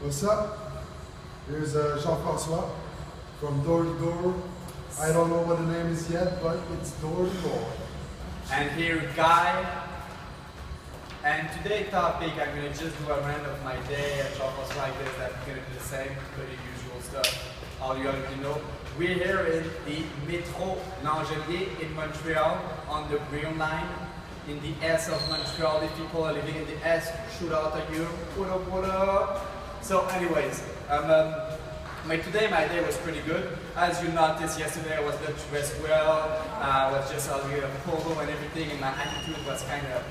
What's up? Here's Jean-Francois from Door to Door. I don't know what the name is yet, but it's Door to Door. And here, Guy. And today's topic, I'm going to just do a rant of my day and Jean-Francois like this. That's going to be the same, pretty usual stuff. All you already know. We're here in the Métro Langelier in Montreal on the Green Line. In the S of Montreal, if people are living in the S, shoot out at you. What up, what up? So anyways, today my day was pretty good. As you noticed yesterday, I was not dressed well. I was just a little polo and everything, and my attitude was kind of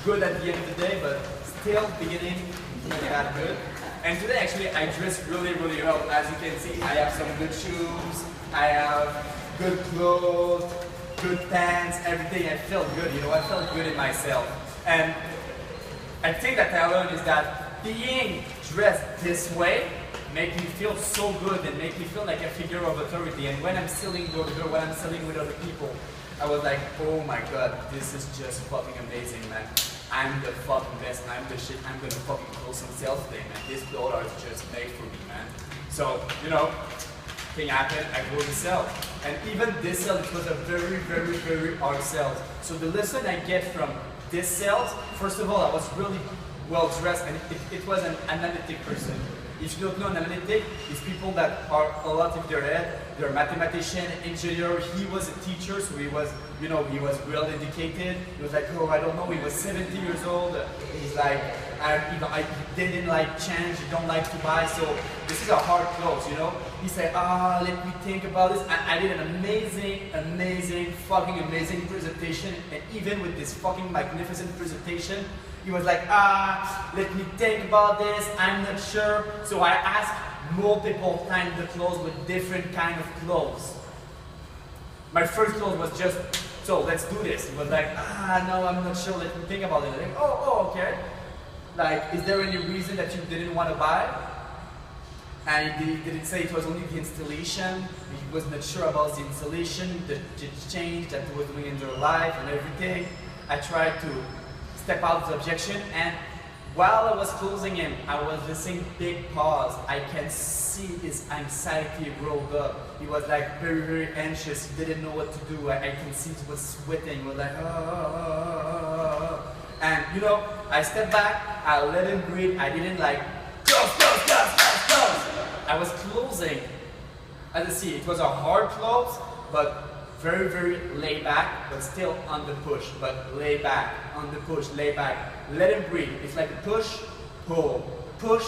good at the end of the day, but still beginning not that good. And today actually I dressed really, really well. As you can see, I have some good shoes, I have good clothes, good pants, everything. I felt good, you know, I felt good in myself. And I think that I learned is that being dressed this way make me feel so good and make me feel like a figure of authority. And when I'm selling door to door, when I'm selling with other people, I was like, oh my god, this is just fucking amazing, man. I'm the fucking best, I'm the shit, I'm gonna fucking close some sales today, man. This clothes are just made for me, man. So, you know, thing happened, I go to sell. And even this sale, it was a very, very, very hard sales. So the lesson I get from this sales, first of all, I was really well dressed, and it was an analytic person. If you don't know, an analytic is people that are a lot in their head. They're a mathematician, engineer. He was a teacher, so he was, you know, he was well educated. He was like, oh, I don't know. He was 70 years old. He's like, I didn't like change. He don't like to buy. So this is a hard close, you know. He said, let me think about this. I did an amazing, fucking amazing presentation. And even with this fucking magnificent presentation, he was like, let me think about this, I'm not sure. So I asked multiple times the clothes with different kind of clothes. My first clothes was just, so let's do this. He was like, no, I'm not sure, let me think about it. Like, oh, okay. Like, is there any reason that you didn't want to buy? And he didn't say it was only the installation. He was not sure about the installation, the change that he was doing in their life and everything. I tried to step out of the objection, and while I was closing him, I was listening big pause. I can see his anxiety rolled up. He was like very, very anxious. He didn't know what to do. I can see he was sweating. He was like, And you know, I stepped back, I let him breathe. I didn't like, close. I was closing. As you see, it was a hard close, but very, very laid back, but still on the push, but lay back, on the push, lay back. Let him breathe. It's like a push, pull, push,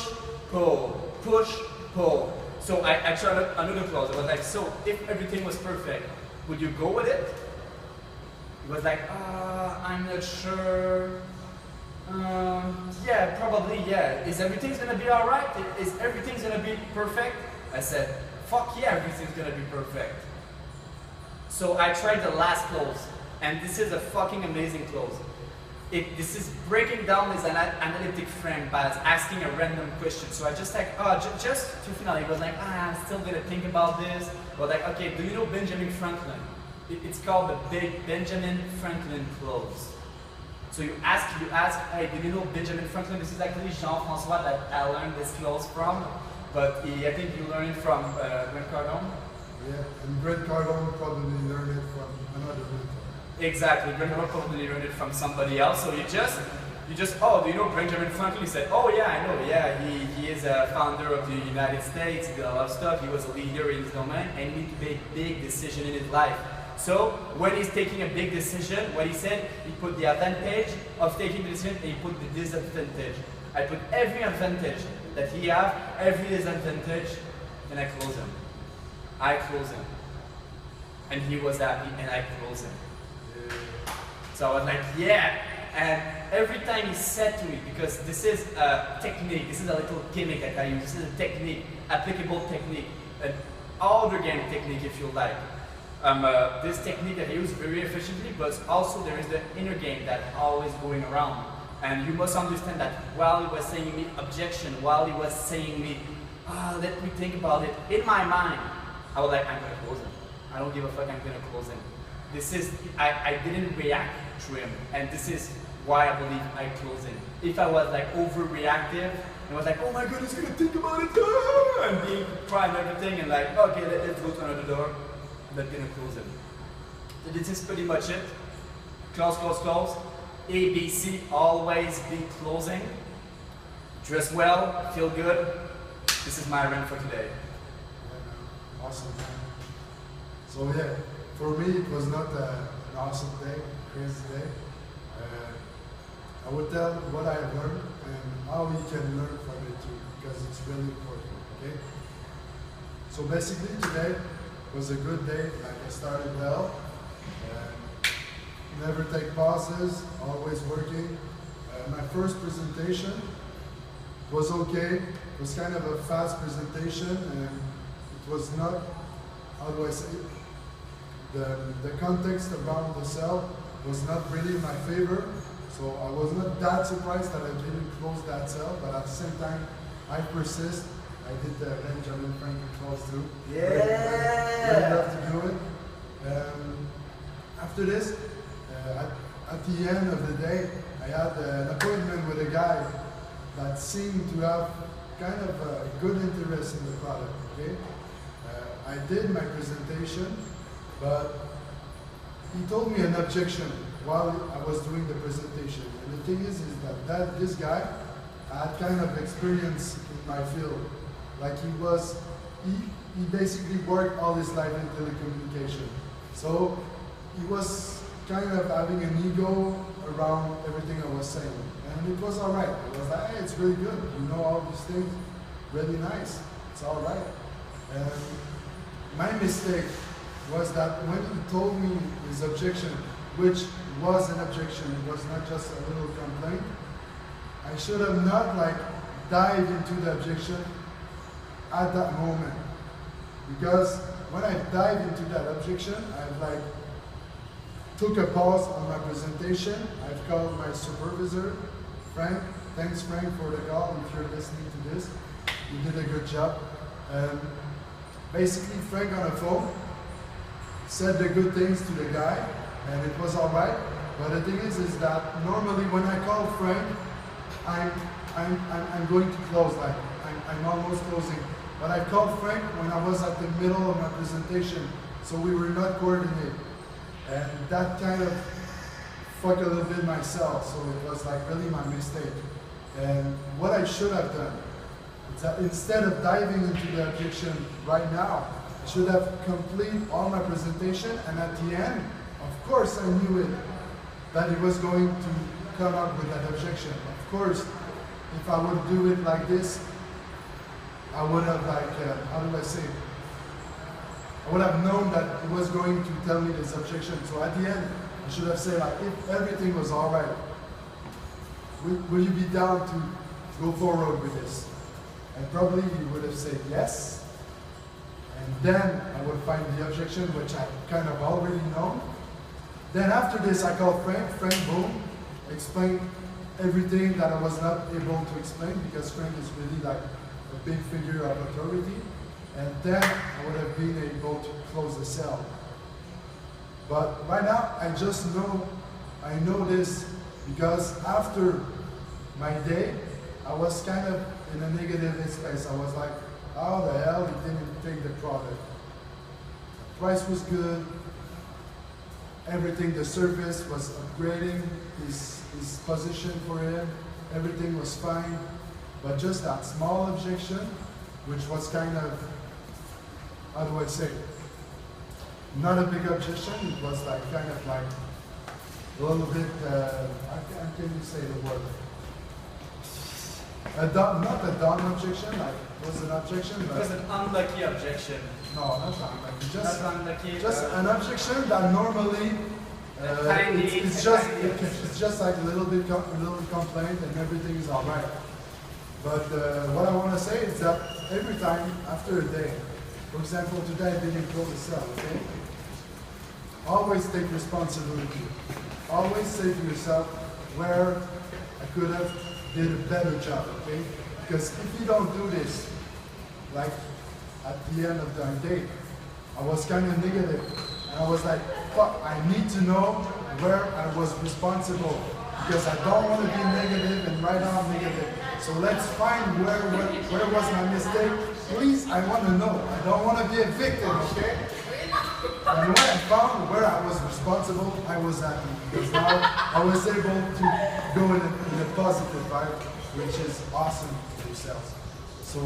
pull, push, pull. So I tried another close. I was like, so if everything was perfect, would you go with it? He was like, I'm not sure. Yeah, probably, yeah. Is everything's gonna be all right? Is everything's gonna be perfect? I said, fuck yeah, everything's gonna be perfect. So I tried the last close, and this is a fucking amazing close. This is breaking down his analytic frame by asking a random question. So I just like, just to finally, he was like, I'm still gonna think about this. But like, okay, do you know Benjamin Franklin? It's called the Big Benjamin Franklin close. So you ask, hey, do you know Benjamin Franklin? This is actually Jean-Francois that I learned this close from. But I think you learned it from Grant Cardone. Yeah, and Grant Cardone probably learned it from another mentor. Exactly, Grant Cardone probably learned it from somebody else. So you just, do you know Benjamin Franklin? He said, oh yeah, I know, yeah, he is a founder of the United States, he did a lot of stuff, he was a leader in his domain, and he needed to make big decision in his life. So when he's taking a big decision, what he said, he put the advantage of taking the decision, and he put the disadvantage. I put every advantage that he have, every disadvantage, and I close him. I close him. And he was happy, and I close him. So I was like, yeah. And every time he said to me, because this is a technique, this is a little gimmick that I use, this is a technique, applicable technique, an outer game technique if you like. This technique that I use very efficiently, but also there is the inner game that always going around. And you must understand that while he was saying me objection, while he was saying me, let me think about it, in my mind, I was like, I'm gonna close him. I don't give a fuck, I'm gonna close him. This is, I didn't react to him. And this is why I believe I close in. If I was like overreactive and was like, oh my god, he's gonna think about it, and being crying and everything, and like, okay, let's go to another door, I'm not gonna close in. So this is pretty much it. Close, close, close. A, B, C, always be closing. Dress well, feel good. This is my rant for today. Yeah, awesome, man. So yeah, for me it was not an awesome day, crazy day. I would tell what I have learned and how you can learn from it too, because it's really important, okay? So basically today was a good day, like I started well. Never take pauses, always working. My first presentation was okay. It was kind of a fast presentation and it was not, how do I say it? The context around the cell was not really in my favor. So I was not that surprised that I didn't close that cell, but at the same time, I persist. I did the Benjamin Franklin close too. Yeah! Really love to do it. After this, at the end of the day, I had an appointment with a guy that seemed to have kind of a good interest in the product, okay? I did my presentation, but he told me an objection while I was doing the presentation. And the thing is that this guy had kind of experience in my field. Like he basically worked all his life in telecommunication. So he was kind of having an ego around everything I was saying. And it was all right. I was like, hey, it's really good. You know all these things, really nice. It's all right. And my mistake was that when he told me his objection, which was an objection, it was not just a little complaint, I should have not like dived into the objection at that moment. Because when I dived into that objection, I've like took a pause on my presentation. I've called my supervisor, Frank. Thanks, Frank, for the call. If you're listening to this, you did a good job. Basically, Frank on the phone said the good things to the guy, and it was all right. But the thing is that normally when I call Frank, I'm going to close. Like I'm almost closing. But I called Frank when I was at the middle of my presentation, so we were not coordinated. And that kind of fucked a little bit myself, so it was like really my mistake. And what I should have done is that instead of diving into the objection right now, I should have completed all my presentation, and at the end, of course I knew it, that he was going to come up with that objection. Of course, if I would do it like this, I would have like, how do I say it? I would have known that he was going to tell me this objection. So at the end, I should have said, like, if everything was all right, will you be down to go forward with this? And probably he would have said yes. And then I would find the objection, which I kind of already know. Then after this, I called Frank. Frank, boom, explained everything that I was not able to explain, because Frank is really like a big figure of authority. And then I would have been able to close the cell. But right now, I just know, I know this because after my day, I was kind of in a negative space. I was like, how the hell he didn't take the product? The price was good. Everything, the service was upgrading his position for him. Everything was fine. But just that small objection, which was kind of, how do I say, not a big objection, it was like kind of like a little bit, how can you say the word? Not a dumb objection, like it was an objection, but... It was an unlucky objection. No, not unlucky, just, not unlucky, just an objection that normally, it's just like a little bit complaint and everything is all right. But what I want to say is that every time after a day, for example, today I didn't close the cell, okay? Always take responsibility. Always say to yourself where I could have did a better job, okay? Because if you don't do this, like at the end of the day, I was kind of negative. And I was like, fuck, I need to know where I was responsible. because I don't want to be negative, and right now I'm negative. So let's find where was my mistake. Please, I want to know. I don't want to be a victim, okay? And when I found where I was responsible, I was happy because now I was able to go in a positive vibe, which is awesome for yourselves. So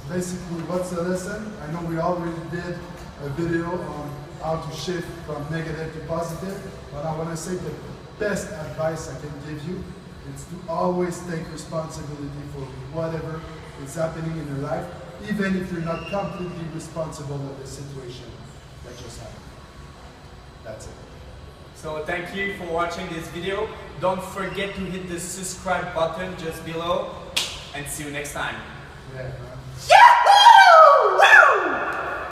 basically, what's the lesson? I know we already did a video on how to shift from negative to positive, but I want to say the best advice I can give you is to always take responsibility for whatever is happening in your life, even if you're not completely responsible of the situation that just happened. That's it. So thank you for watching this video. Don't forget to hit the subscribe button just below, and see you next time. Yeah, man. Yeah!